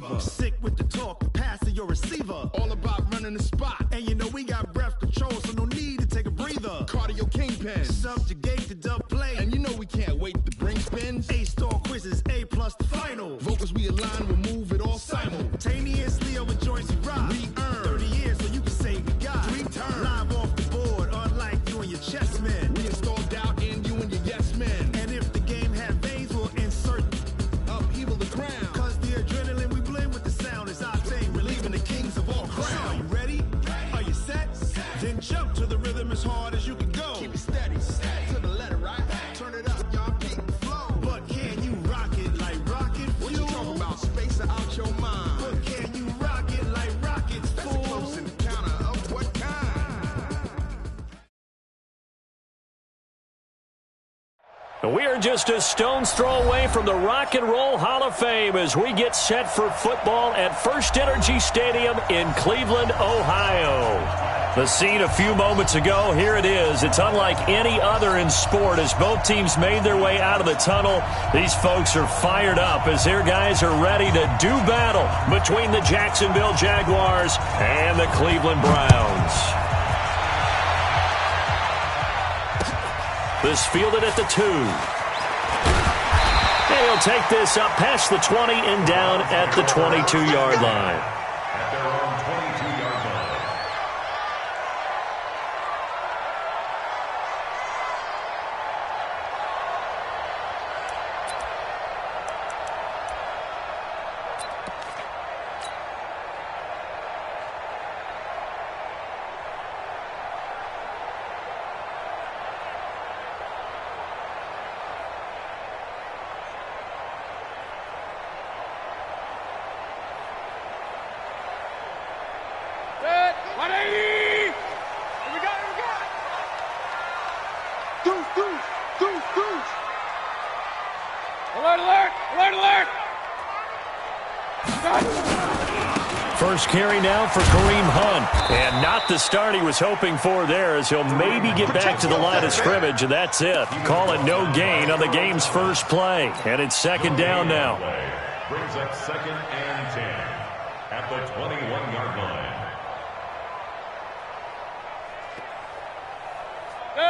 fever. Sick with the talk, pass to your receiver. All about running the spot. And you know we got breath control, so no need to take a breather. Cardio kingpin. Subjugate the dub play. And you know we can't wait to bring spins. A-star quizzes, A+ the final. Vocals we align, we'll move it all simultaneously over joints we rock. We earn 30 years so you can say we got 3 turns. Live off the board, unlike you and your chess men. We installed doubt in you and your yes men. And if the game had veins, we'll insert upheaval the crown. Cause the adrenaline we blend with the sound is our thing. Relieving the kings of all crowns. Are you ready? Are you set? Then jump to the rhythm as hard as you can go. Keep it steady, to the letter, right? Turn it up, y'all keep the flow. But can you rock it like rocket fuel? What you talking about? Space out your mind. But can you rock it like rockets, fool? That's a close encounter of what kind? We are just a stone's throw away from the Rock and Roll Hall of Fame as we get set for football at First Energy Stadium in Cleveland, Ohio. The scene a few moments ago, here it is. It's unlike any other in sport as both teams made their way out of the tunnel. These folks are fired up as their guys are ready to do battle between the Jacksonville Jaguars and the Cleveland Browns. This fielded at the 2. And he'll take this up past the 20 and down at the 22-yard line. At their own 22-yard line. First carry now for Kareem Hunt. And not the start he was hoping for there as he'll maybe get back to the line of scrimmage, and that's it. Call it no gain on the game's first play. And it's second down now. Brings up 2nd and 10 at the 21-yard line.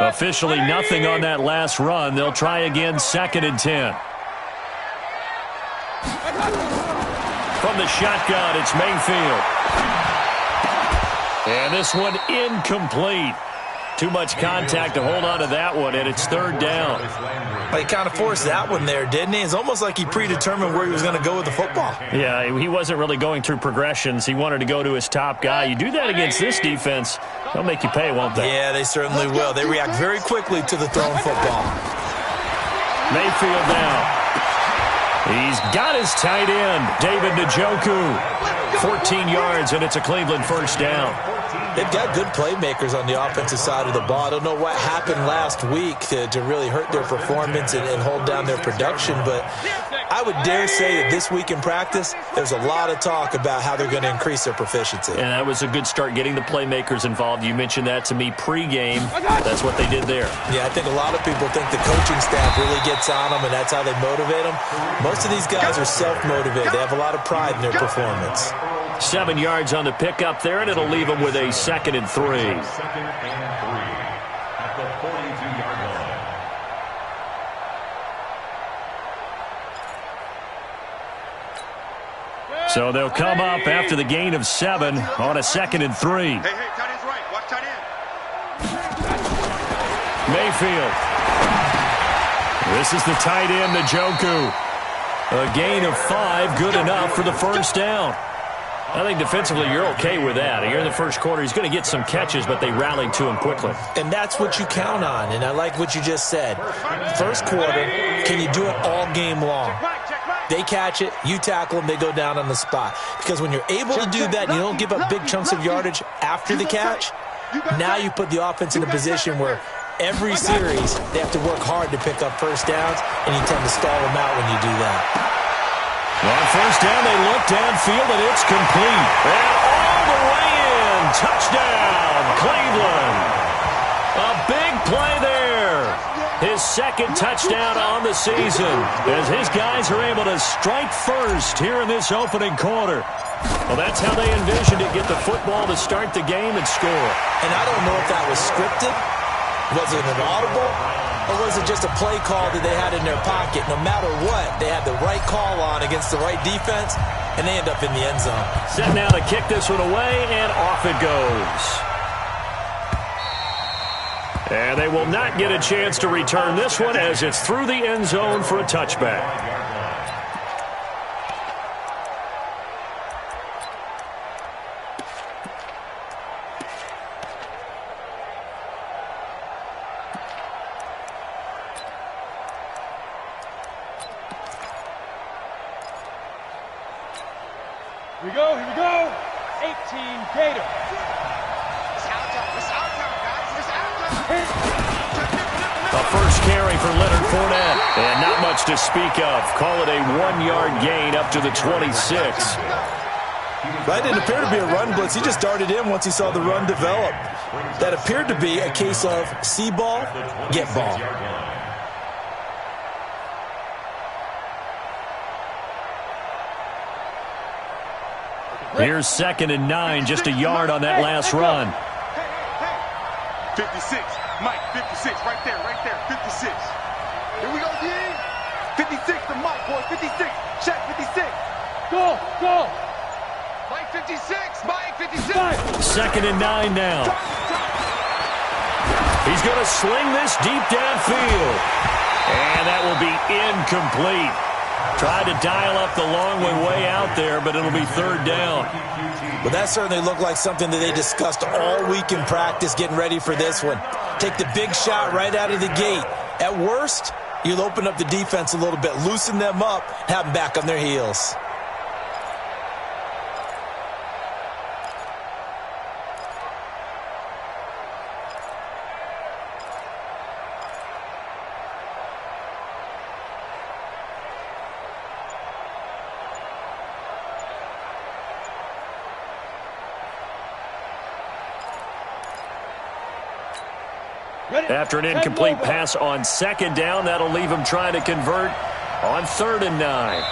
Officially nothing on that last run. They'll try again 2nd and 10. From the shotgun, it's Mayfield. And this one incomplete. Too much contact to hold on to that one, and it's 3rd down. Well, he kind of forced that one there, didn't he? It's almost like he predetermined where he was going to go with the football. Yeah, he wasn't really going through progressions. He wanted to go to his top guy. You do that against this defense, they'll make you pay, won't they? Yeah, they certainly will. They react very quickly to the thrown football. Mayfield now. He's got his tight end, David Njoku. 14 yards, and it's a Cleveland first down. They've got good playmakers on the offensive side of the ball. I don't know what happened last week to really hurt their performance and hold down their production, but I would dare say that this week in practice, there's a lot of talk about how they're going to increase their proficiency. And that was a good start getting the playmakers involved. You mentioned that to me pregame. That's what they did there. Yeah, I think a lot of people think the coaching staff really gets on them, and that's how they motivate them. Most of these guys are self-motivated. They have a lot of pride in their performance. 7 yards on the pickup there, and it'll leave them with a 2nd and 3. 2nd and 3 at the 42-yard line. So they'll come up after the gain of 7 on a 2nd and 3. Hey, tight end's right. Watch tight end. Mayfield. This is the tight end, Njoku. A gain of 5, good enough for the first down. I think defensively you're okay with that. Here in the first quarter, he's going to get some catches, but they rallied to him quickly. And that's what you count on, and I like what you just said. First quarter, can you do it all game long? They catch it, you tackle them, they go down on the spot. Because when you're able to do that and you don't give up big chunks of yardage after the catch, now you put the offense in a position where every series they have to work hard to pick up first downs, and you tend to stall them out when you do that. On first down, they look downfield, and it's complete. And all the way in. Touchdown, Cleveland. A big play there. his second touchdown on the season, as his guys are able to strike first here in this opening quarter. Well, that's how they envisioned it, get the football to start the game and score. And I don't know if that was scripted. Was it an audible? Or was it just a play call that they had in their pocket? No matter what, they had the right call on against the right defense, and they end up in the end zone. Set now to kick this one away, and off it goes. And they will not get a chance to return this one as it's through the end zone for a touchback. Here we go. 18 Gator. A first carry for Leonard Fournette. And not much to speak of. Call it a 1-yard gain up to the 26. That didn't appear to be a run blitz. He just darted in once he saw the run develop. That appeared to be a case of see ball, get ball. Here's 2nd and 9, just a yard on that last run. 56, Mike, 56, right there, 56. Here we go, D. 56 to Mike, boy, 56. Check, 56. Go. Mike, 56, Mike, 56. 2nd and 9 now. He's going to sling this deep downfield. And that will be incomplete. Tried to dial up the long way out there, but it'll be 3rd down. Well, that certainly looked like something that they discussed all week in practice getting ready for this one. Take the big shot right out of the gate. At worst, you'll open up the defense a little bit, loosen them up, have them back on their heels. After an incomplete pass on 2nd down, that'll leave him trying to convert on 3rd and 9.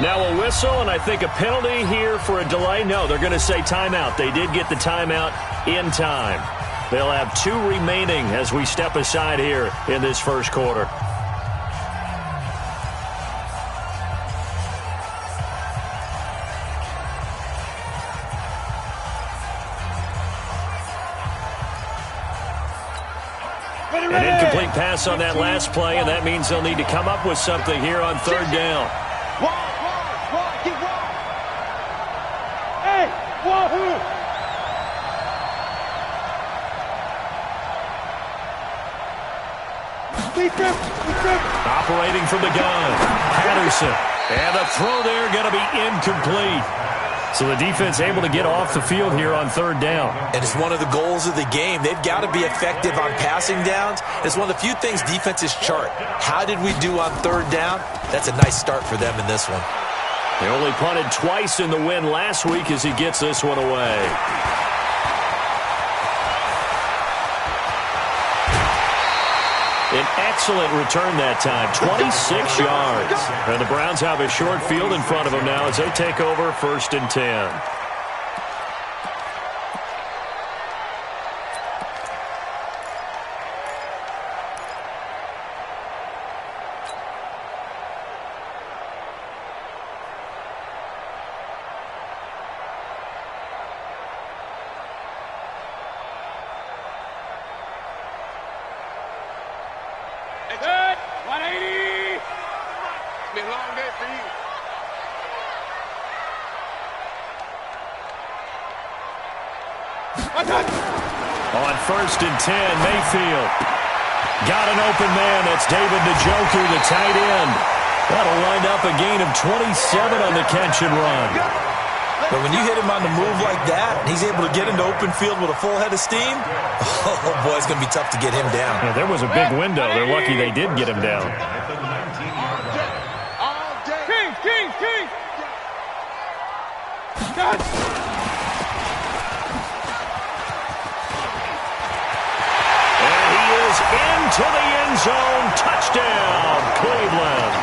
Now a whistle, and I think a penalty here for a delay. No, they're going to say timeout. They did get the timeout in time. They'll have 2 remaining as we step aside here in this first quarter. An incomplete pass on that last play, and that means they'll need to come up with something here on 3rd down. Hey, wahoo! Operating from the gun, Patterson. And the throw there going to be incomplete. So the defense able to get off the field here on 3rd down. And it's one of the goals of the game. They've got to be effective on passing downs. It's one of the few things defenses chart. How did we do on 3rd down? That's a nice start for them in this one. They only punted twice in the win last week as he gets this one away. An excellent return that time, 26 yards. And the Browns have a short field in front of them now as they take over 1st and 10. Good. 180. Been a long day for you. On 1st and 10, Mayfield. Got an open man. That's David Njoku, the tight end. That'll wind up a gain of 27 on the catch and run. But when you hit him on the move like that, and he's able to get into open field with a full head of steam, oh, boy, it's going to be tough to get him down. Yeah, there was a big window. They're lucky they did get him down. King. Done. And he is into the end zone. Touchdown, Cleveland.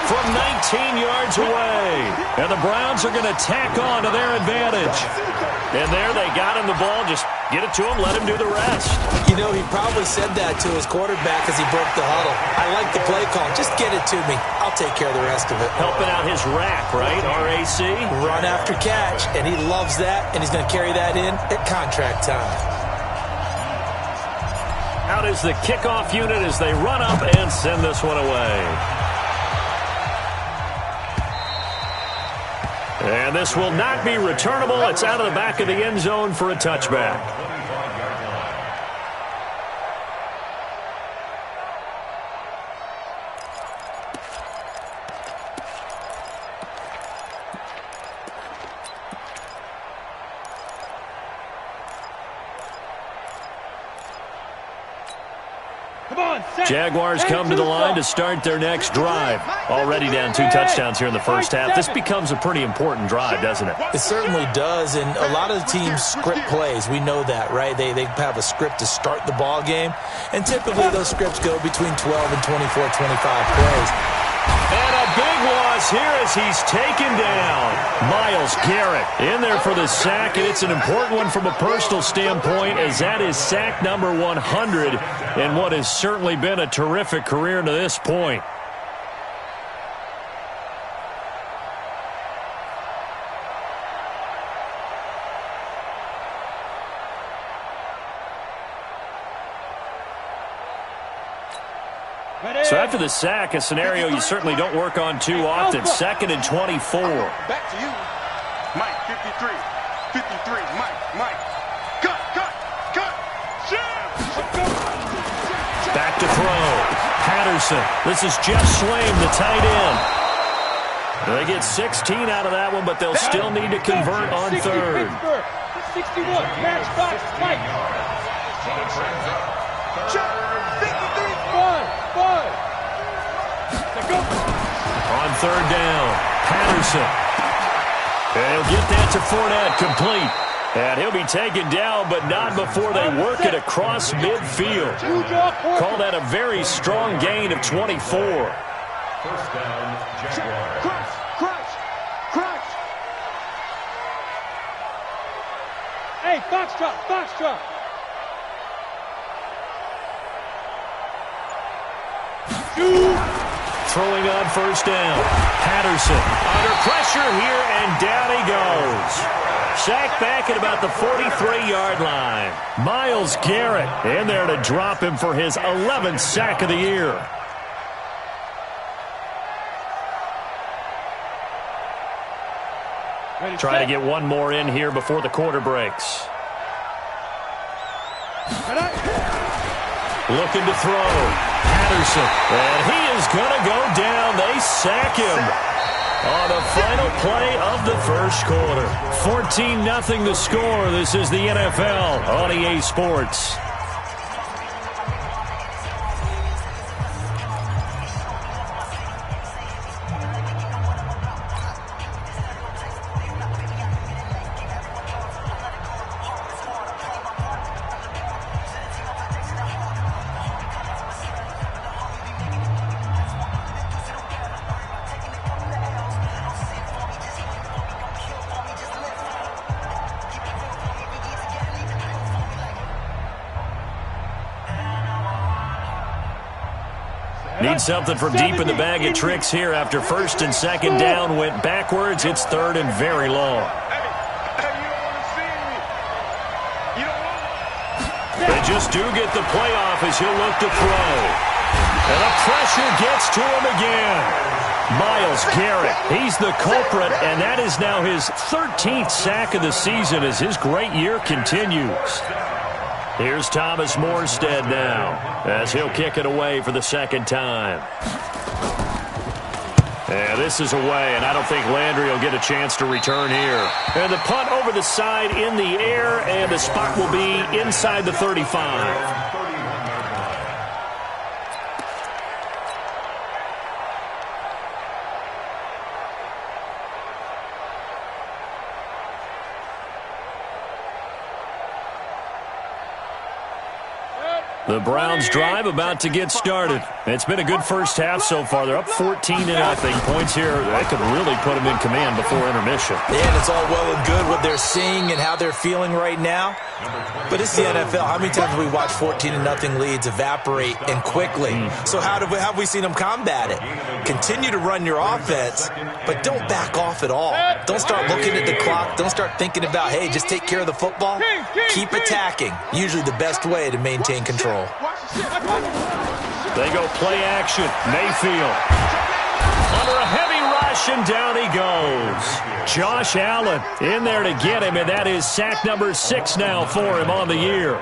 From 19 yards away. And the Browns are going to tack on to their advantage. And there they got him the ball. Just get it to him, let him do the rest. You know, he probably said that to his quarterback as he broke the huddle. I like the play call. Just get it to me. I'll take care of the rest of it. Helping out his rack, right? RAC. Run after catch, and he loves that, and he's going to carry that in at contract time. Out is the kickoff unit as they run up and send this one away. And this will not be returnable. It's out of the back of the end zone for a touchback. Jaguars come to the line to start their next drive. Already down 2 touchdowns here in the first half. This becomes a pretty important drive, doesn't it? It certainly does, and a lot of the teams script plays. We know that, right? They have a script to start the ball game, and typically those scripts go between 12 and 24, 25 plays. And a big loss here as he's taken down. Myles Garrett in there for the sack, and it's an important one from a personal standpoint as that is sack number 100 in what has certainly been a terrific career to this point. So after the sack, a scenario you certainly don't work on too often. 2nd and 24. Back to you. Mike, 53. 53. Mike. Cut. Back to throw. Patterson. This is Jeff Swaim, the tight end. They get 16 out of that one, but they'll still need to convert on 3rd. 61. Match box. Mike. On 3rd down, Patterson. And he'll get that to Fournette, complete. And he'll be taken down, but not before they work it across midfield. Call that a very strong gain of 24. First down, Jaguars. Crunch. Hey, Foxtrot. Throwing on 1st down. Patterson under pressure here, and down he goes. Sacked back at about the 43-yard line. Myles Garrett in there to drop him for his 11th sack of the year. Try to get one more in here before the quarter breaks. Looking to throw. Patterson. And he is going to go down. They sack him on the final play of the first quarter. 14-0 the score. This is the NFL on EA Sports. Need something from deep in the bag of tricks here after 1st and 2nd down went backwards. It's 3rd and very long. They just do get the playoff as he'll look to throw. And the pressure gets to him again. Myles Garrett, he's the culprit, and that is now his 13th sack of the season as his great year continues. Here's Thomas Morstead now as he'll kick it away for the 2nd time. And this is away, and I don't think Landry will get a chance to return here. And the punt over the side in the air, and the spot will be inside the 35. The Browns drive about to get started. It's been a good first half so far. They're up 14-0. Points here, they could really put them in command before intermission. Yeah, and it's all well and good what they're seeing and how they're feeling right now. But it's the NFL. How many times have we watched 14-0 leads evaporate and quickly? So how have we seen them combat it? Continue to run your offense, but don't back off at all. Don't start looking at the clock. Don't start thinking about, hey, just take care of the football. Keep attacking. Usually the best way to maintain control. They go play action. Mayfield under a heavy rush, and down he goes. Josh Allen in there to get him, and that is sack number 6 now for him on the year.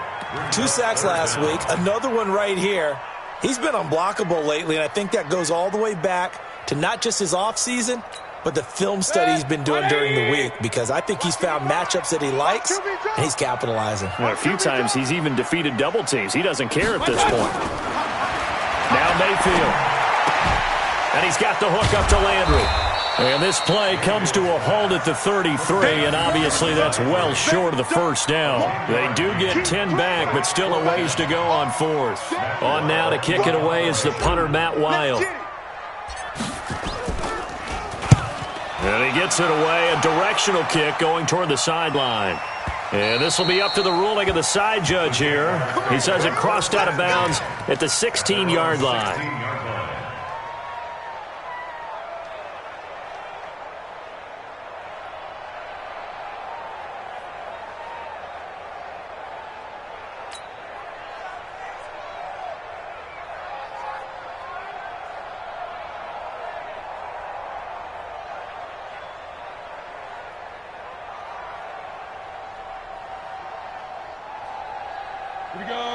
2 sacks last week, another one right here. He's been unblockable lately, and I think that goes all the way back to not just his offseason, but the film study he's been doing during the week, because I think he's found matchups that he likes, and he's capitalizing. Well, a few times he's even defeated double teams. He doesn't care at this point. Now Mayfield. And he's got the hook up to Landry. And this play comes to a halt at the 33, and obviously that's well short of the first down. They do get 10 back, but still a ways to go on 4th. On now to kick it away is the punter, Matt Wild. And he gets it away, a directional kick going toward the sideline. And this will be up to the ruling of the side judge here. He says it crossed out of bounds at the 16-yard line.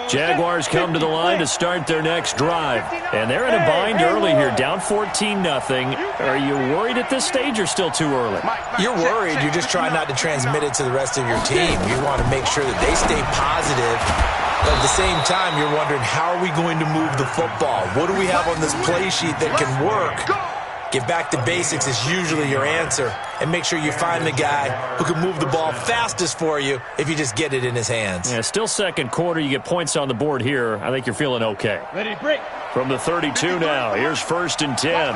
Jaguars come to the line to start their next drive. And they're in a bind early here, down 14-0. Are you worried at this stage or still too early? You're worried. You're just trying not to transmit it to the rest of your team. You want to make sure that they stay positive. But at the same time, you're wondering, how are we going to move the football? What do we have on this play sheet that can work? Get back to basics is usually your answer. And make sure you find the guy who can move the ball fastest for you if you just get it in his hands. Yeah, still second quarter. You get points on the board here. I think you're feeling okay. Ready to break. From the 32 now. Here's 1st and 10.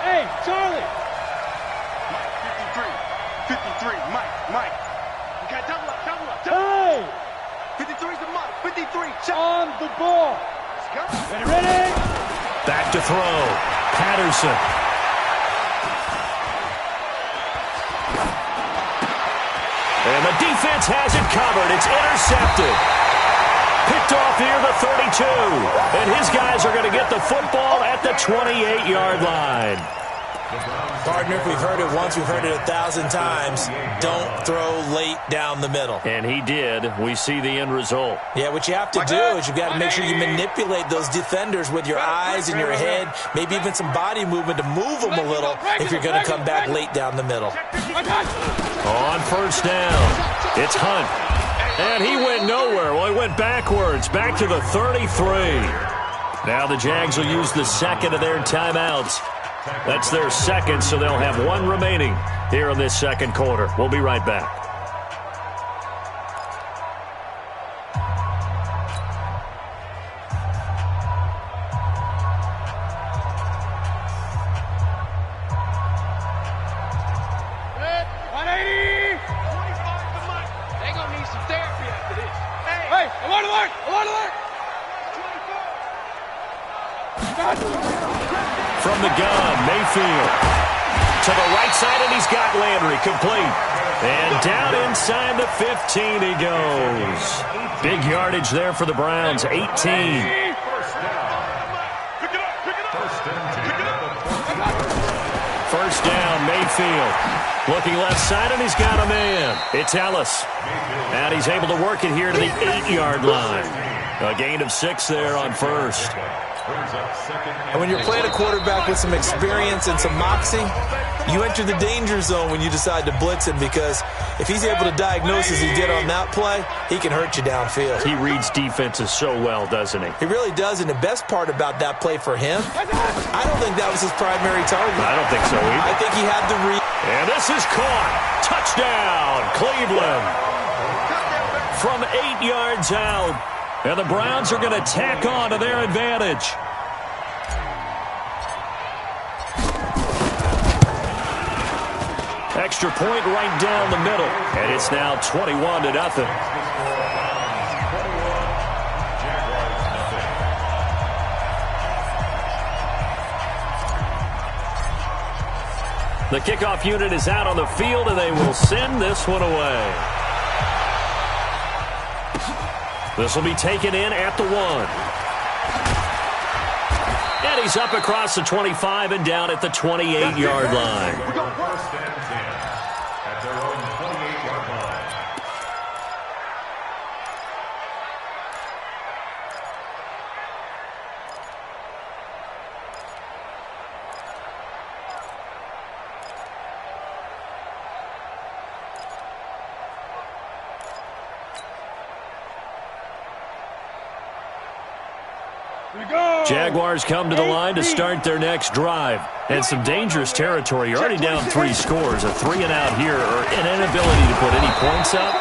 Hey, Charlie. 53, Mike. You got double up. Hey. 53's the Mike. 53, check. On the ball. Ready. Back to throw. Patterson. And the defense has it covered. It's intercepted. Picked off here, the 32. And his guys are going to get the football at the 28-yard line. Partner, if we've heard it once, we've heard it 1,000 times. Don't throw late down the middle. And he did. We see the end result. Yeah, what you have to do is you've got to make sure you manipulate those defenders with your eyes and your head, maybe even some body movement to move them a little if you're going to come back late down the middle. On 1st down, it's Hunt. And he went nowhere. Well, he went backwards, back to the 33. Now the Jags will use the second of their timeouts. That's their second, so they'll have one remaining here in this second quarter. We'll be right back. They're going to need some therapy after this. Hey, alert. From the gun, Mayfield. To the right side, and he's got Landry complete. And down inside the 15 he goes. Big yardage there for the Browns, 18. First down, Mayfield. Looking left side, and he's got a man. It's Ellis. And he's able to work it here to the 8-yard line. A gain of 6 there on 1st. And when you're playing a quarterback with some experience and some moxie, you enter the danger zone when you decide to blitz him, because if he's able to diagnose as he did on that play, he can hurt you downfield. He reads defenses so well, doesn't he? He really does, and the best part about that play for him, I don't think that was his primary target. I don't think so either. I think he had the read. And this is caught. Touchdown, Cleveland. From 8 yards out. And the Browns are going to tack on to their advantage. Extra point right down the middle. And it's now 21-0. The kickoff unit is out on the field, and they will send this one away. This will be taken in at the 1. And he's up across the 25 and down at the 28-yard line. First and 10 at their own 28-yard line. Jaguars come to the line to start their next drive. And some dangerous territory. You're already down 3 scores. A 3-and-out here, or an inability to put any points up.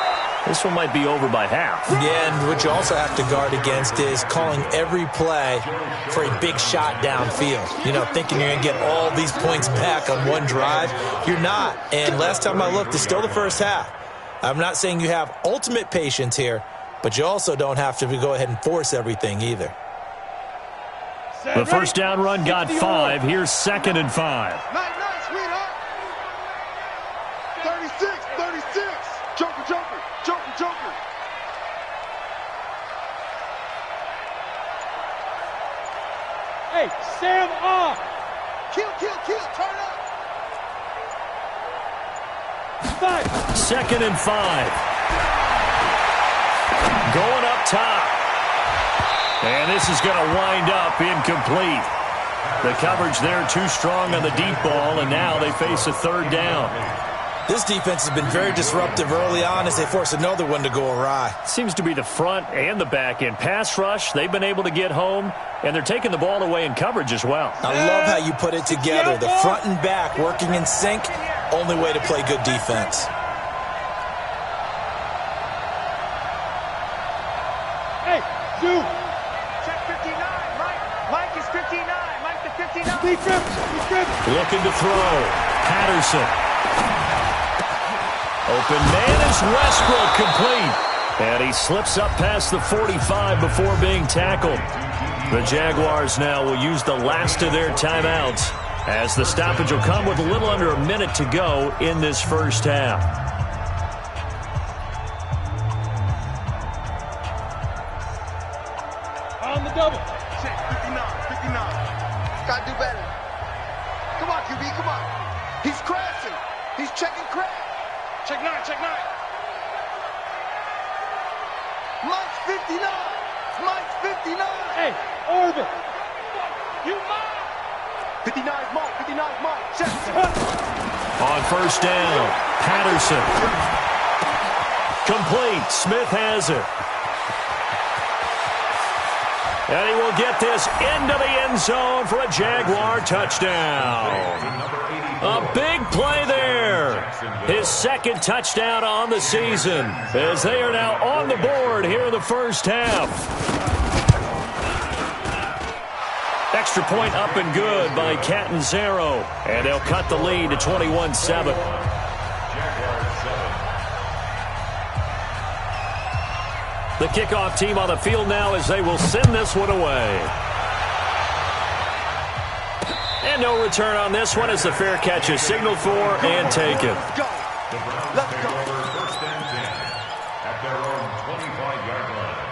This one might be over by half. Yeah, and what you also have to guard against is calling every play for a big shot downfield. You know, thinking you're going to get all these points back on one drive. You're not. And last time I looked, it's still the first half. I'm not saying you have ultimate patience here, but you also don't have to go ahead and force everything either. The first down run got 5. Here's 2nd and 5. Nice, sweetheart. 36. Joker. Hey, Sam off. Kill. Turn up. 5. 2nd and 5. Going up top. And this is going to wind up incomplete. The coverage there too strong on the deep ball, and now they face a 3rd down. This defense has been very disruptive early on as they force another one to go awry. Seems to be the front and the back end. Pass rush, they've been able to get home, and they're taking the ball away in coverage as well. I love how you put it together. The front and back working in sync, only way to play good defense. Hey, Zoo. Check 59, Mike. Mike is 59. Mike the 59. He tripped. Looking to throw. Patterson. Open man is Westbrook, complete. And he slips up past the 45 before being tackled. The Jaguars now will use the last of their timeouts, as the stoppage will come with a little under a minute to go in this first half. On the double. Check 59. Gotta do better. Come on, QB, come on. He's crashing. He's checking crash. Check 9. Mike's 59. Hey, Orbit. You Mike. 59's Mike. Check. On first down, Patterson. Complete. Smith has it. And he will get this into the end zone for a Jaguar touchdown. A big play there. His 2nd touchdown on the season, as they are now on the board here in the first half. Extra point up and good by Catanzaro, and they'll cut the lead to 21-7. The kickoff team on the field now, as they will send this one away. And no return on this one, as the fair catch is signaled for and taken. Let's go. First and 10 at their own 25-yard line.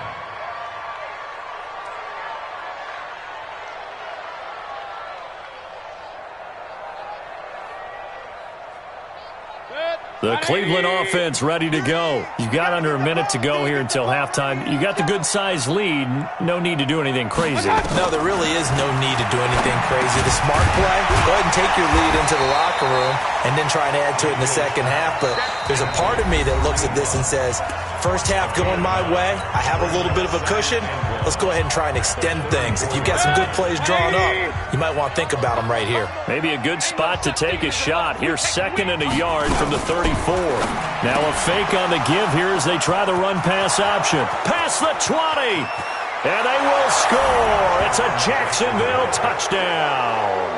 Set. The Cleveland offense ready to go. You've got under a minute to go here until halftime. You got the good-sized lead. No need to do anything crazy. No, there really is no need to do anything crazy. The smart play, go ahead and take your lead into the locker room and then try and add to it in the second half. But there's a part of me that looks at this and says, first half going my way. I have a little bit of a cushion. Let's go ahead and try and extend things. If you've got some good plays drawn up, you might want to think about them right here. Maybe a good spot to take a shot. Here's 2nd and a yard from the 34. Now a fake on the give here as they try the run-pass option. Past the 20. And they will score. It's a Jacksonville touchdown.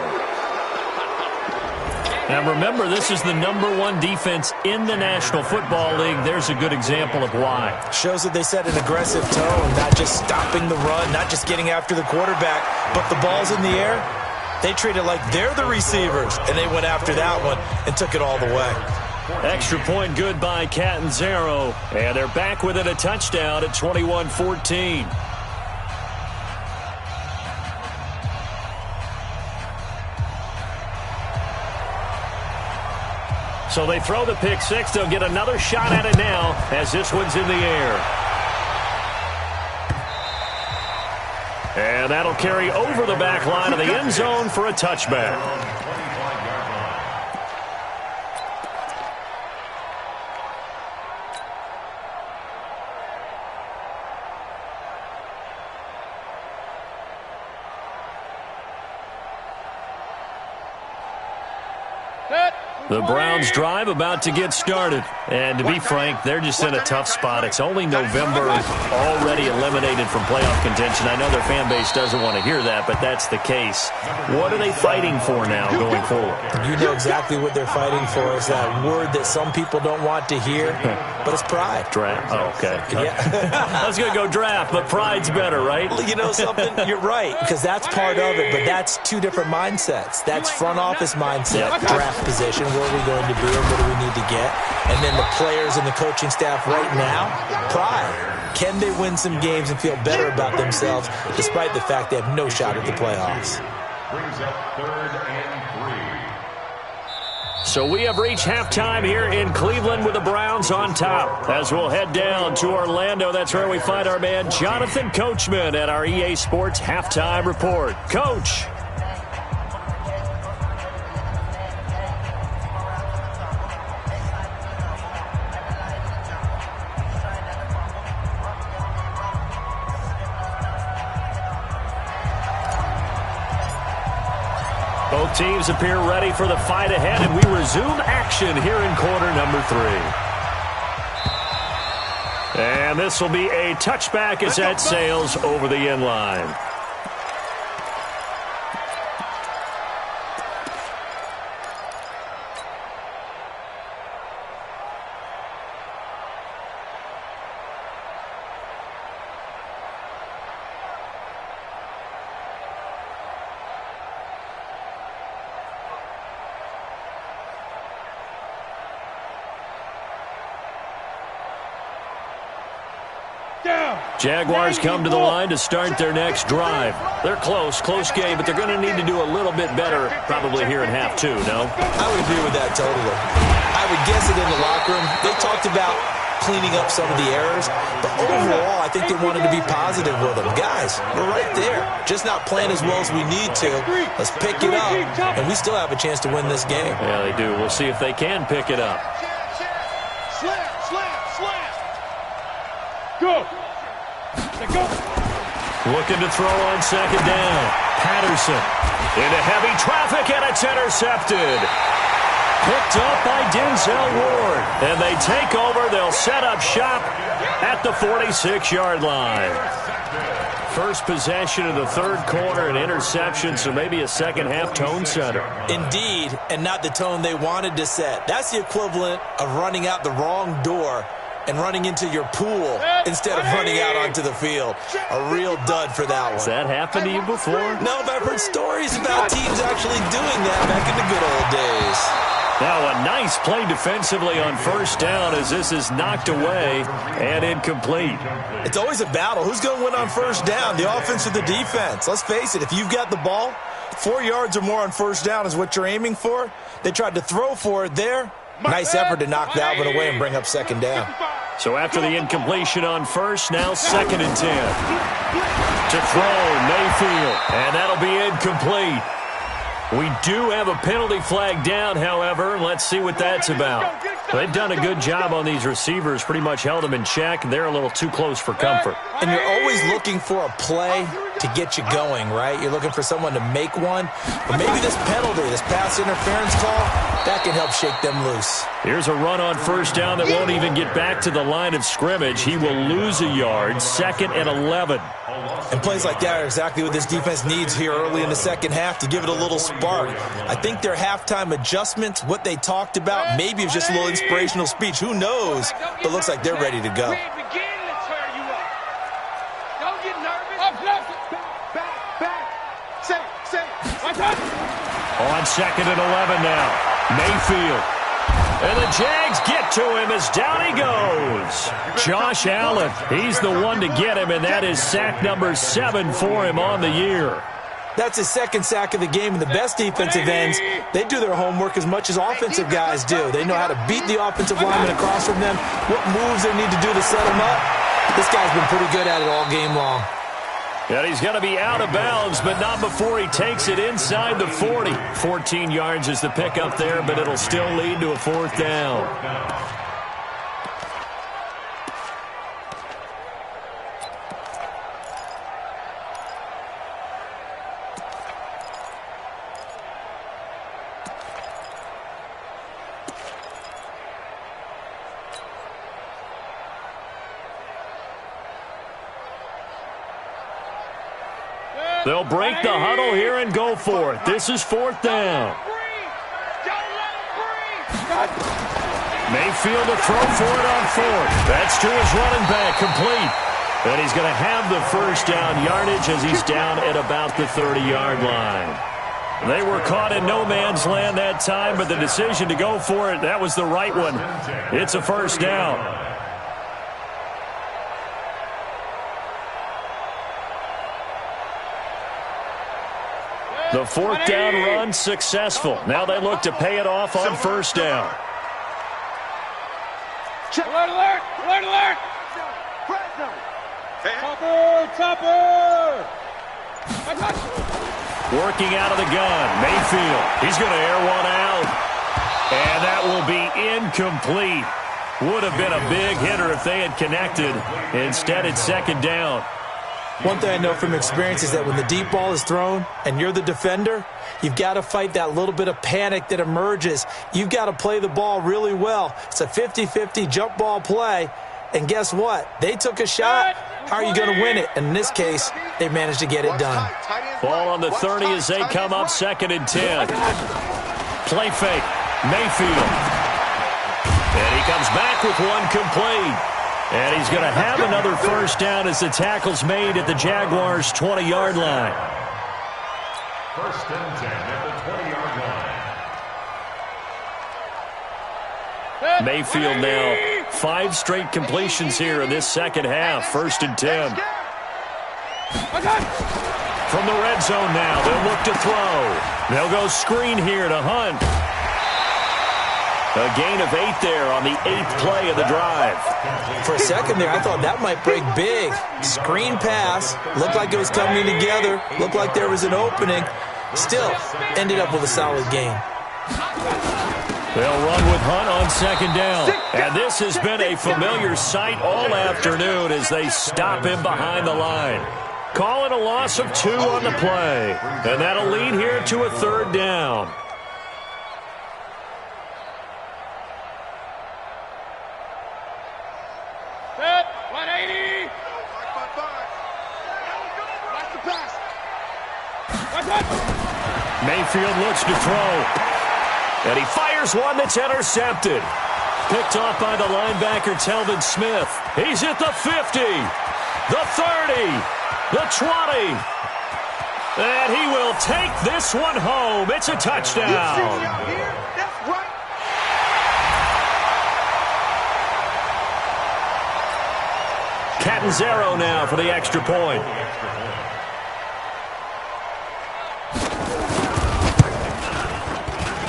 Now remember, this is the #1 defense in the National Football League. There's a good example of why. Shows that they set an aggressive tone, not just stopping the run, not just getting after the quarterback, but the ball's in the air. They treat it like they're the receivers, and they went after that one and took it all the way. Extra point good by Catanzaro. And they're back within a touchdown at 21-14. So they throw the pick six. They'll get another shot at it now as this one's in the air. And that'll carry over the back line of the end zone for a touchback. The Browns drive about to get started. And to be frank, they're just in a tough spot. It's only November, already eliminated from playoff contention. I know their fan base doesn't want to hear that, but that's the case. What are they fighting for now going forward? You know exactly what they're fighting for. It's that word that some people don't want to hear, but it's pride. Draft. Oh, okay. Yeah. I was going to go draft, but pride's better, right? You know something? You're right, because that's part of it, but that's two different mindsets. That's front office mindset, draft position, where are we going to be and what do we need to get? And then the players and the coaching staff right now, pride. Can they win some games and feel better about themselves despite the fact they have no shot at the playoffs? Brings up 3rd and 3. So we have reached halftime here in Cleveland with the Browns on top. As we'll head down to Orlando, that's where we find our man Jonathan Coachman at our EA Sports Halftime Report. Coach. Both teams appear ready for the fight ahead, and we resume action here in quarter number 3. And this will be a touchback as that sails over the end line. Jaguars come to the line to start their next drive. They're close game, but they're going to need to do a little bit better probably here in half 2, no? I would agree with that totally. I would guess it in the locker room. They talked about cleaning up some of the errors, but overall, I think they wanted to be positive with them. Guys, we're right there. Just not playing as well as we need to. Let's pick it up, and we still have a chance to win this game. Yeah, they do. We'll see if they can pick it up. Slam. Go. Looking to throw on 2nd down. Patterson into heavy traffic, and it's intercepted. Picked up by Denzel Ward. And they take over. They'll set up shop at the 46-yard line. First possession of the 3rd quarter, an interception, so maybe a second-half tone setter. Indeed, and not the tone they wanted to set. That's the equivalent of running out the wrong door and running into your pool instead of running out onto the field. A real dud for that one. Has that happened to you before? No, but I've heard stories about teams actually doing that back in the good old days. Now a nice play defensively on 1st down as this is knocked away and incomplete. It's always a battle. Who's going to win on 1st down, the offense or the defense? Let's face it, if you've got the ball, 4 yards or more on 1st down is what you're aiming for. They tried to throw for it there. Nice effort to knock that one away and bring up second down. So after the incompletion on first, now 2nd and 10. To throw, Mayfield, and that'll be incomplete. We do have a penalty flag down, however. Let's see what that's about. They've done a good job on these receivers, pretty much held them in check. They're a little too close for comfort. And you're always looking for a play to get you going, right? You're looking for someone to make one. But maybe this penalty, this pass interference call, that can help shake them loose. Here's a run on first down that won't even get back to the line of scrimmage. He will lose a yard, 2nd and 11. And plays like that are exactly what this defense needs here early in the second half to give it a little spark. I think their halftime adjustments, what they talked about, maybe it's just a little inspirational speech. Who knows? But looks like they're ready to go. On 2nd and 11 now, Mayfield. And the Jags get to him as down he goes. Josh Allen, he's the one to get him, and that is sack number 7 for him on the year. That's his 2nd sack of the game, and the best defensive ends, they do their homework as much as offensive guys do. They know how to beat the offensive lineman across from them, what moves they need to do to set them up. This guy's been pretty good at it all game long. And he's going to be out of bounds, but not before he takes it inside the 40. 14 yards is the pickup there, but it'll still lead to a 4th down. They'll break the huddle here and go for it. This is 4th down. Mayfield to throw for it on 4th. That's to his running back, complete. And he's going to have the first down yardage as he's down at about the 30-yard line. They were caught in no man's land that time, but the decision to go for it, that was the right one. It's a first down. The 4th down run successful. Now they look to pay it off on first down. Alert, alert, alert, alert. Topper. Working out of the gun. Mayfield. He's going to air one out. And that will be incomplete. Would have been a big hitter if they had connected. Instead, it's 2nd down. One thing I know from experience is that when the deep ball is thrown and you're the defender, you've got to fight that little bit of panic that emerges. You've got to play the ball really well. It's a 50-50 jump ball play. And guess what? They took a shot. How are you going to win it? And in this case, they managed to get it done. Ball on the 30 as they come up 2nd and 10. Play fake. Mayfield. And he comes back with one complete. And he's going to have another first down as the tackle's made at the Jaguars' 20-yard line. 1st and 10 at the 20-yard line. Mayfield now 5 straight completions here in this second half. 1st and 10. From the red zone now, they'll look to throw. They'll go screen here to Hunt. A gain of 8 there on the 8th play of the drive. For a second there, I thought that might break big. Screen pass. Looked like it was coming together. Looked like there was an opening. Still, ended up with a solid game. They'll run with Hunt on 2nd down. And this has been a familiar sight all afternoon as they stop him behind the line. Call it a loss of 2 on the play. And that'll lead here to a 3rd down. Mayfield looks to throw. And he fires one that's intercepted. Picked off by the linebacker, Telvin Smith. He's at the 50, the 30, the 20. And he will take this one home. It's a touchdown. Catanzaro now for the extra point.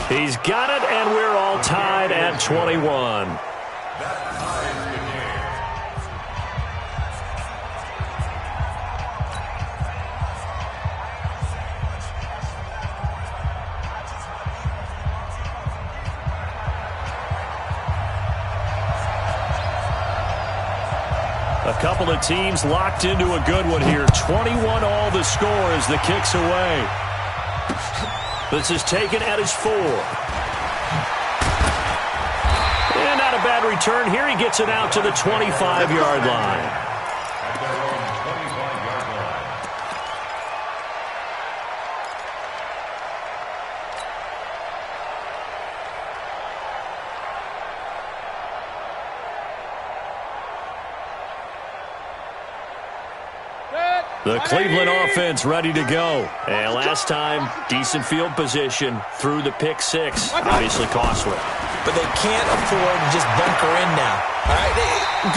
He's got it, and we're all tied at 21. A couple of teams locked into a good one here. 21 all the score as the kick's away. This is taken at his 4. And not a bad return here. He gets it out to the 25-yard line. At their own 25-yard line. The Cleveland offense ready to go. And last time, decent field position through the pick 6. Obviously costly. But they can't afford to just bunker in now. All right,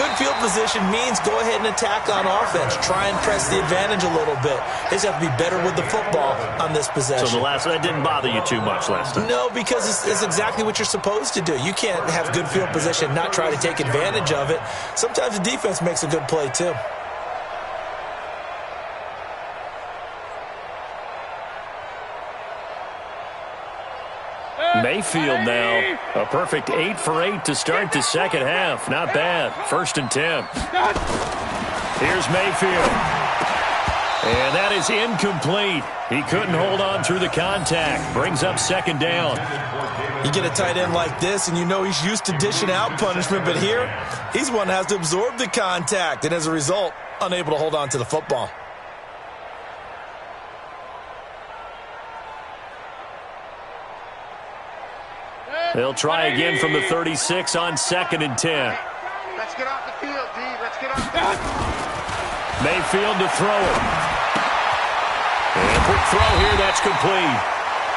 good field position means go ahead and attack on offense. Try and press the advantage a little bit. They just have to be better with the football on this possession. So that didn't bother you too much last time? No, because it's exactly what you're supposed to do. You can't have good field position and not try to take advantage of it. Sometimes the defense makes a good play, too. Mayfield now, a perfect 8 for 8 to start the second half. Not bad. 1st and 10. Here's Mayfield. And that is incomplete. He couldn't hold on through the contact. Brings up 2nd down. You get a tight end like this, and you know he's used to dishing out punishment, but here, he's one that has to absorb the contact, and as a result, unable to hold on to the football. They'll try again from the 36 on 2nd and 10. Let's get off the field, D. Let's get off the field. Mayfield to throw it. And quick throw here, that's complete.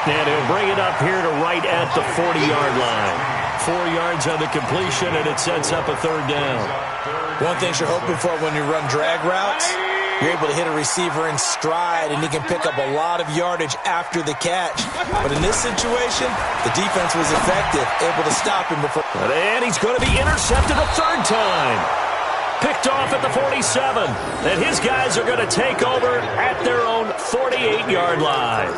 And he'll bring it up here to right at the 40-yard line. 4 yards on the completion, and it sets up a 3rd down. One thing you're hoping for when you run drag routes, you're able to hit a receiver in stride, and he can pick up a lot of yardage after the catch. But in this situation, the defense was effective, able to stop him before. And he's going to be intercepted a 3rd time. Picked off at the 47. And his guys are going to take over at their own 48-yard line.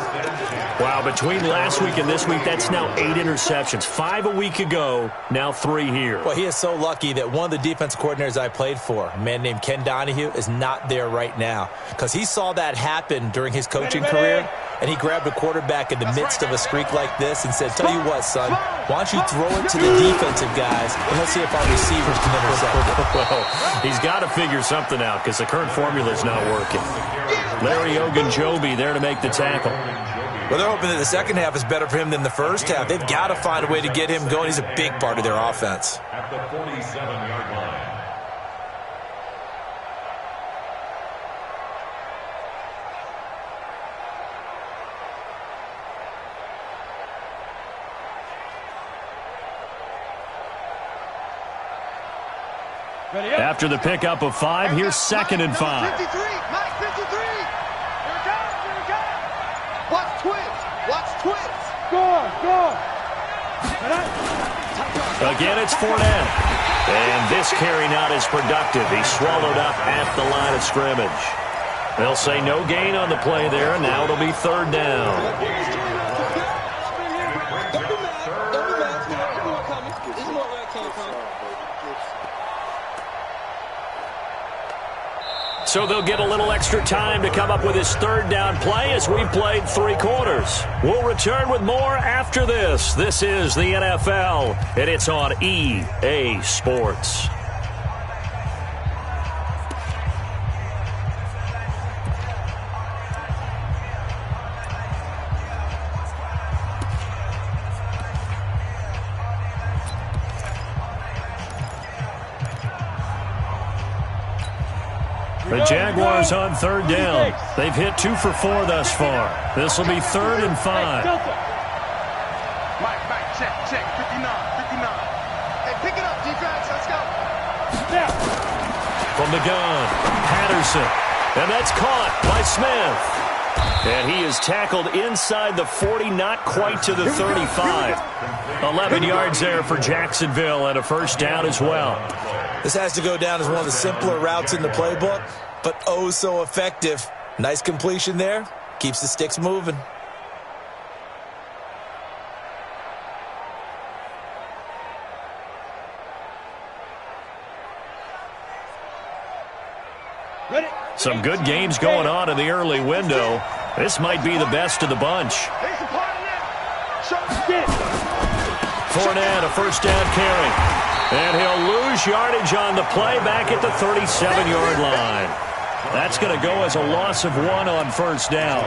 Wow, between last week and this week, that's now 8 interceptions. 5 a week ago, now 3 here. Well, he is so lucky that one of the defense coordinators I played for, a man named Ken Donahue, is not there right now. Because he saw that happen during his coaching career, and he grabbed a quarterback in the midst of a streak like this and said, tell you what, son, why don't you throw it to the defensive guys, and let's see if our receivers can intercept it. Well, he's got to figure something out because the current formula is not working. Larry Ogunjobi there to make the tackle. Well, they're hoping that the second half is better for him than the first half. They've got to find a way to get him going. He's a big part of their offense. At the 47-yard line. After the pickup of 5, here's 2nd and 5. 53, Mike, 53. Here we go, here we go. Watch twins, watch twins. Go. Again, it's Fournette. And this carry not as productive. He's swallowed up at the line of scrimmage. They'll say no gain on the play there, and now it'll be 3rd down. So they'll get a little extra time to come up with his 3rd down play as we've played 3 quarters. We'll return with more after this. This is the NFL, and it's on EA Sports. The Jaguars on 3rd down. They've hit 2 for 4 thus far. This will be 3rd and 5. Mike, check, 59. Hey, pick it up, defense, let's go. From the gun, Patterson. And that's caught by Smith. And he is tackled inside the 40, not quite to the 35. 11 yards there for Jacksonville and a first down as well. This has to go down as one of the simpler routes in the playbook, but oh so effective. Nice completion there. Keeps the sticks moving. Some good games going on in the early window. This might be the best of the bunch. Fournette, a first down carry. And he'll lose yardage on the play back at the 37-yard line. That's going to go as a loss of 1 on first down.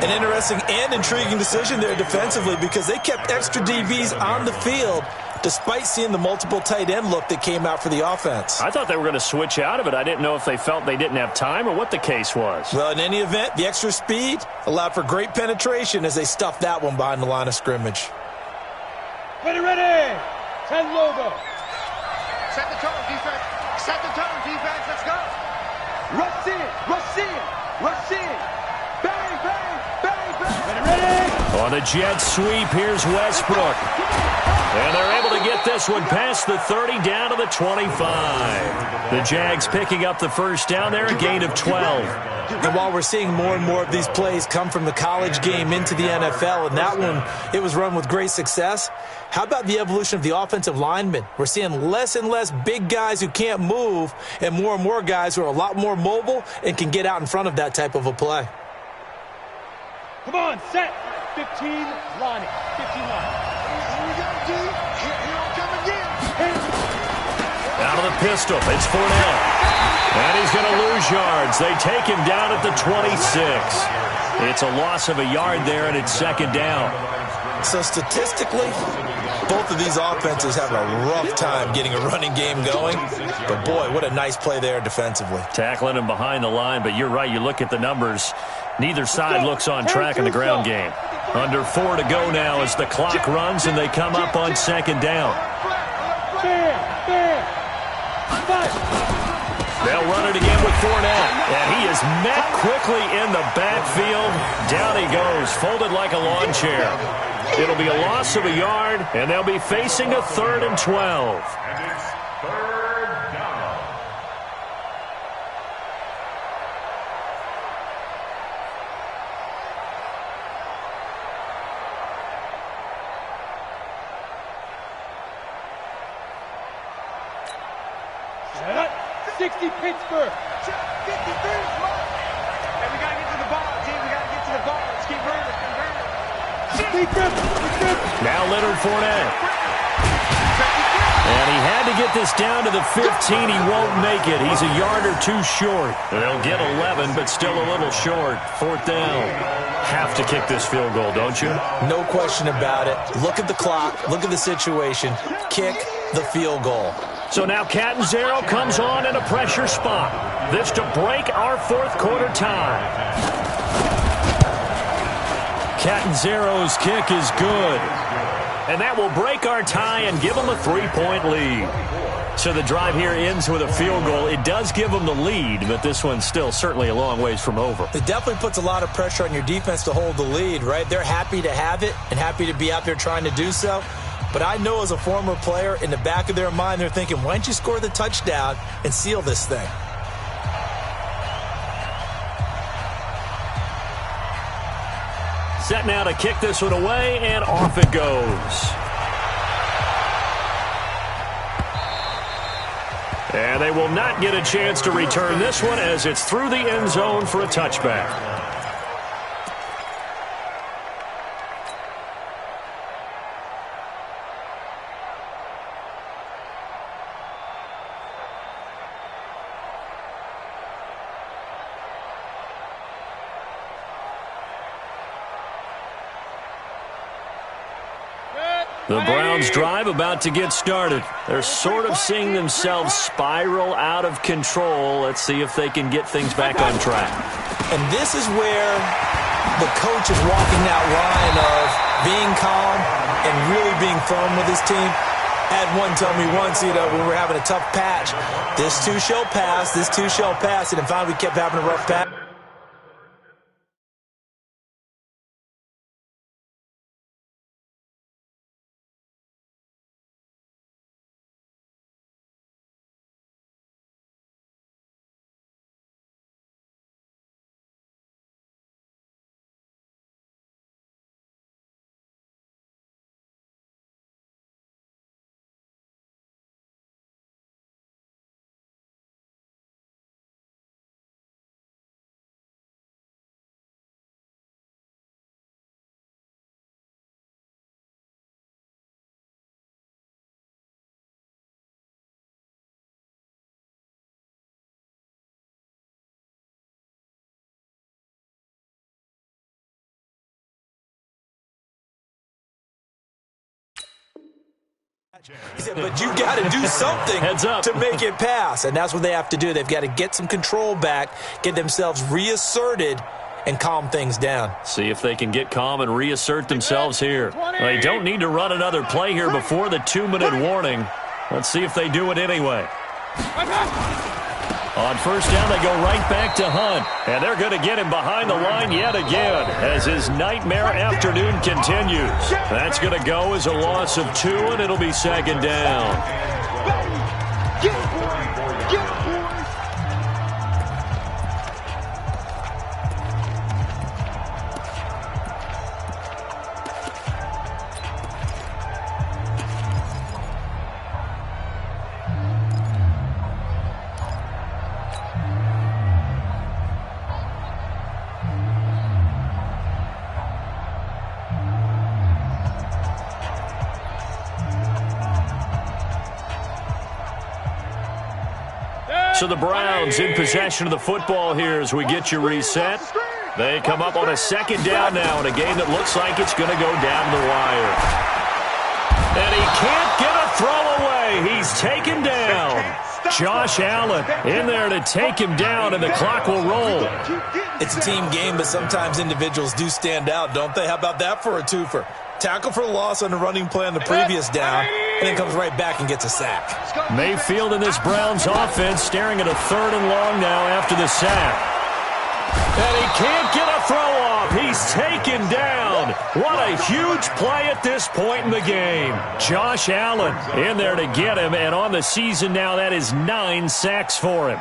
An interesting and intriguing decision there defensively because they kept extra DBs on the field despite seeing the multiple tight end look that came out for the offense. I thought they were going to switch out of it. I didn't know if they felt they didn't have time or what the case was. Well, in any event, the extra speed allowed for great penetration as they stuffed that one behind the line of scrimmage. Ready, ready! 10 logo. Set the tone, defense. Set the tone, defense. Let's go. Rush in, rush in, rush in. Bang, bang, bang, bang. Ready, ready! On the jet sweep, here's Westbrook. And they're able to get this one past the 30 down to the 25. The Jags picking up the first down there, a gain of 12. And while we're seeing more and more of these plays come from the college game into the NFL, and that one, it was run with great success, how about the evolution of the offensive linemen? We're seeing less and less big guys who can't move and more guys who are a lot more mobile and can get out in front of that type of a play. Come on, set. 15 lining. 15 lining. Out of the pistol, it's Fournette. And he's going to lose yards. They take him down at the 26. It's a loss of a yard there, and it's second down. So statistically, both of these offenses have a rough time getting a running game going. But, boy, what a nice play there defensively. Tackling him behind the line, but you're right. You look at the numbers. Neither side looks on track in the ground game. Under 4 to go now as the clock runs, and they come up on second down. They'll run it again with Fournette. And he is met quickly in the backfield. Down he goes, folded like a lawn chair. It'll be a loss of a yard, and they'll be facing a 3rd and 12. And it's third down. Set up. 60 Pittsburgh. 53. And we got to get to the ball, team. We got to get to the ball. Let's keep running. Now Leonard Fournette. And he had to get this down to the 15. He won't make it. He's a yard or 2 short. They'll get 11, but still a little short. 4th down. Have to kick this field goal, don't you? No question about it. Look at the clock. Look at the situation. Kick the field goal. So now Catanzaro comes on in a pressure spot. This to break our 4th quarter tie. Catanzaro's kick is good. And that will break our tie and give them a 3-point lead. So the drive here ends with a field goal. It does give them the lead, but this one's still certainly a long ways from over. It definitely puts a lot of pressure on your defense to hold the lead, right? They're happy to have it and happy to be out there trying to do so. But I know as a former player, in the back of their mind, they're thinking, why don't you score the touchdown and seal this thing? Set now to kick this one away, and off it goes. And they will not get a chance to return this one as it's through the end zone for a touchback. The Browns drive about to get started. They're sort of seeing themselves spiral out of control. Let's see if they can get things back on track. And this is where the coach is walking that line of being calm and really being firm with his team. I had one tell me once, when we were having a tough patch, this too shall pass, and then finally we kept having a rough patch. He said, but you got to do something to make it pass. And that's what they have to do. They've got to get some control back, get themselves reasserted, and calm things down. See if they can get calm and reassert themselves here. They don't need to run another play here before the 2-minute warning. Let's see if they do it anyway. On first down, they go right back to Hunt. And they're going to get him behind the line yet again as his nightmare afternoon continues. That's going to go as a loss of 2, and it'll be second down. So the Browns in possession of the football here as we get you reset. They come up on a second down now in a game that looks like it's going to go down the wire. And he can't get a throw away. He's taken down. Josh Allen in there to take him down, and the clock will roll. It's a team game, but sometimes individuals do stand out, don't they? How about that for a twofer? Tackle for loss on the running play on the previous down, and then comes right back and gets a sack. Mayfield in this Browns offense staring at a 3rd and long now after the sack. And he can't get a throw off. He's taken down. What a huge play at this point in the game. Josh Allen in there to get him, and on the season now, that is 9 sacks for him.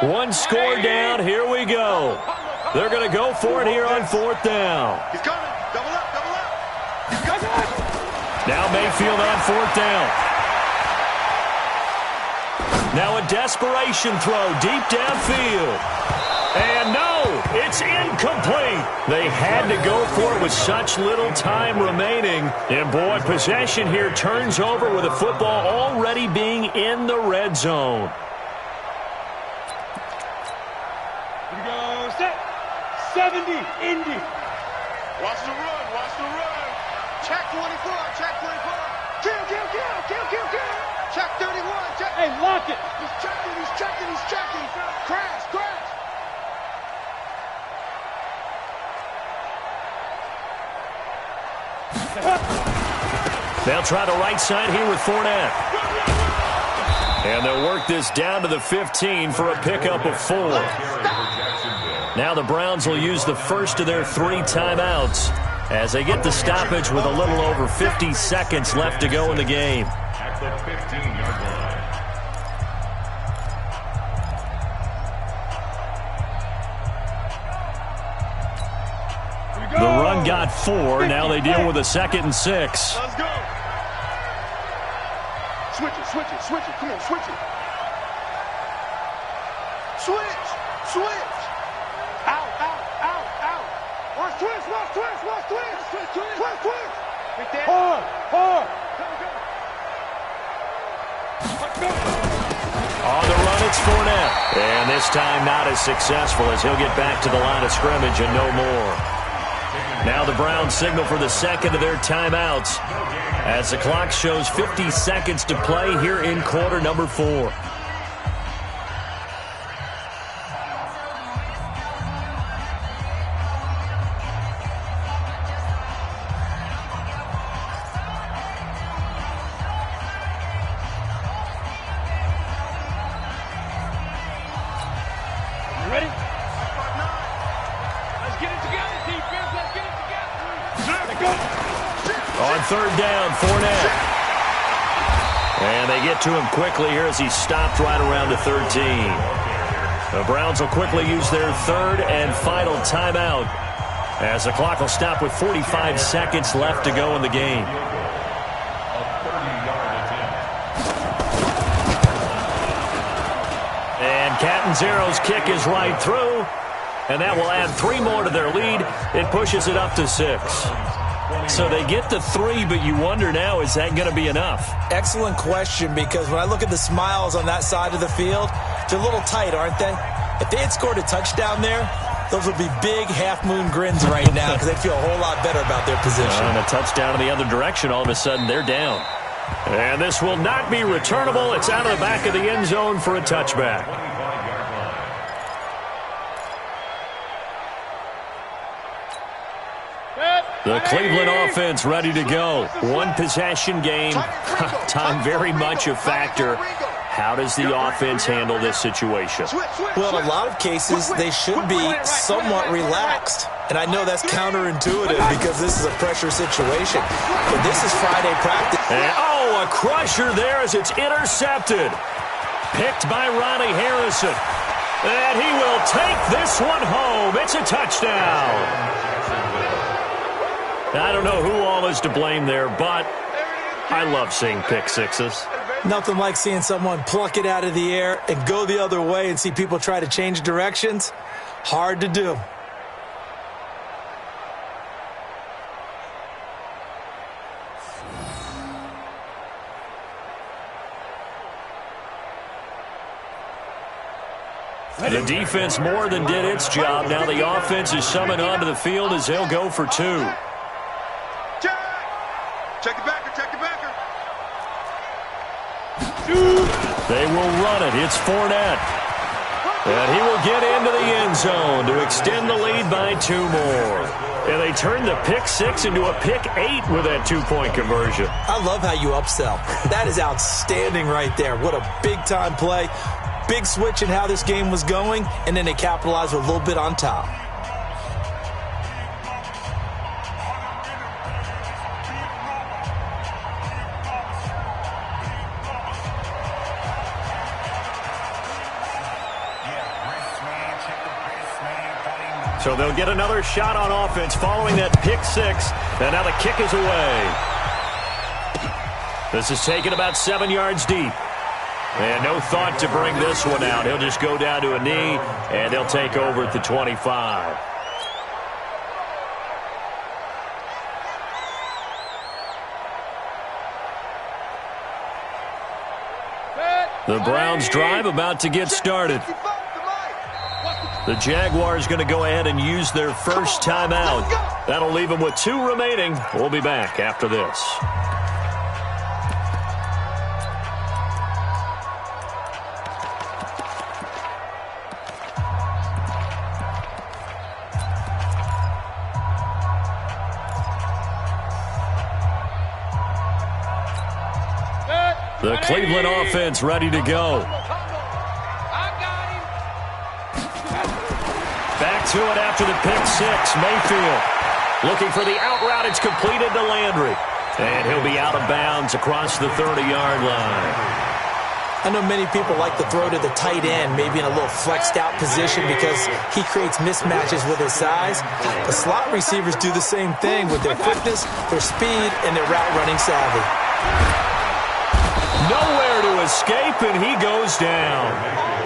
One score down. Here we go. They're going to go for it here on 4th down. He's coming. Double up, double up. He's coming. Now Mayfield on 4th down. Now a desperation throw deep downfield. And no, it's incomplete. They had to go for it with such little time remaining. And boy, possession here turns over with the football already being in the red zone. 70, Indy. Watch the run, watch the run. Check 24, check 24. Kill. Check 31, check. Hey, lock it. He's checking. Crash. They'll try the right side here with Fournette. And they'll work this down to the 15 for a pickup of 4. Now the Browns will use the first of their 3 timeouts as they get the stoppage with a little over 50 seconds left to go in the game. At the 15-yard line. The run got 4. Now they deal with a 2nd and 6. Let's go. Switch it. Come on, switch it. Switch. Out. Watch twist. Right there. Hard. On the run, it's Fournette. And this time not as successful as he'll get back to the line of scrimmage and no more. Now the Browns signal for the 2nd of their timeouts as the clock shows 50 seconds to play here in quarter number 4. Ready? Let's get it together, defense. Let's get it together. On 3rd down, Fournette. And they get to him quickly here as he stopped right around the 13. The Browns will quickly use their 3rd and final timeout as the clock will stop with 45 seconds left to go in the game. And Catanzero's kick is right through, and that will add 3 more to their lead. It pushes it up to 6. So they get the 3, but you wonder now, is that going to be enough? Excellent question, because when I look at the smiles on that side of the field, they're a little tight, aren't they? If they had scored a touchdown there, those would be big half-moon grins right now because they'd feel a whole lot better about their position. And a touchdown in the other direction, all of a sudden they're down. And this will not be returnable. It's out of the back of the end zone for a touchback. The Cleveland offense ready to go. One possession game. Time very much a factor. How does the offense handle this situation? Well, in a lot of cases, they should be somewhat relaxed. And I know that's counterintuitive because this is a pressure situation. But this is Friday practice. And, oh, a crusher there as it's intercepted. Picked by Ronnie Harrison. And he will take this one home. It's a touchdown. I don't know who all is to blame there, but I love seeing pick sixes. Nothing like seeing someone pluck it out of the air and go the other way and see people try to change directions. Hard to do. The defense more than did its job. Now the offense is summoned onto the field as they'll go for 2. Check the backer, check the backer. They will run it. It's Fournette. And he will get into the end zone to extend the lead by 2 more. And they turn the pick 6 into a pick 8 with that 2-point conversion. I love how you upsell. That is outstanding right there. What a big-time play. Big switch in how this game was going, and then they capitalized with a little bit on top. So they'll get another shot on offense following that pick 6. And now the kick is away. This is taken about 7 yards deep. And no thought to bring this one out. He'll just go down to a knee, and they'll take over at the 25. The Browns drive about to get started. The Jaguars going to go ahead and use their first timeout. That'll leave them with 2 remaining. We'll be back after this. The Cleveland offense ready to go. Back to it after the pick 6. Mayfield looking for the out route. It's completed to Landry. And he'll be out of bounds across the 30-yard line. I know many people like to throw to the tight end, maybe in a little flexed out position because he creates mismatches with his size. The slot receivers do the same thing with their quickness, their speed, and their route running savvy. Nowhere to escape, and he goes down.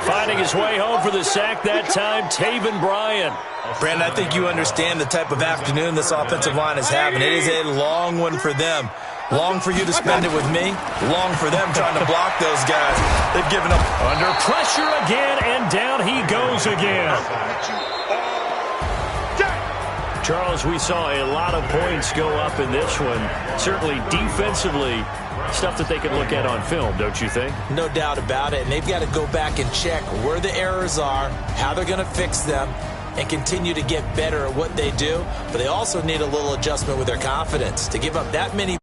Finding his way home for the sack that time, Taven Bryan. Brandon, I think you understand the type of afternoon this offensive line is having. It is a long one for them. Long for you to spend it with me. Long for them trying to block those guys. They've given up. Under pressure again, and down he goes again. Charles, we saw a lot of points go up in this one. Certainly defensively, stuff that they can look at on film, don't you think? No doubt about it. And they've got to go back and check where the errors are, how they're going to fix them, and continue to get better at what they do. But they also need a little adjustment with their confidence. To give up that many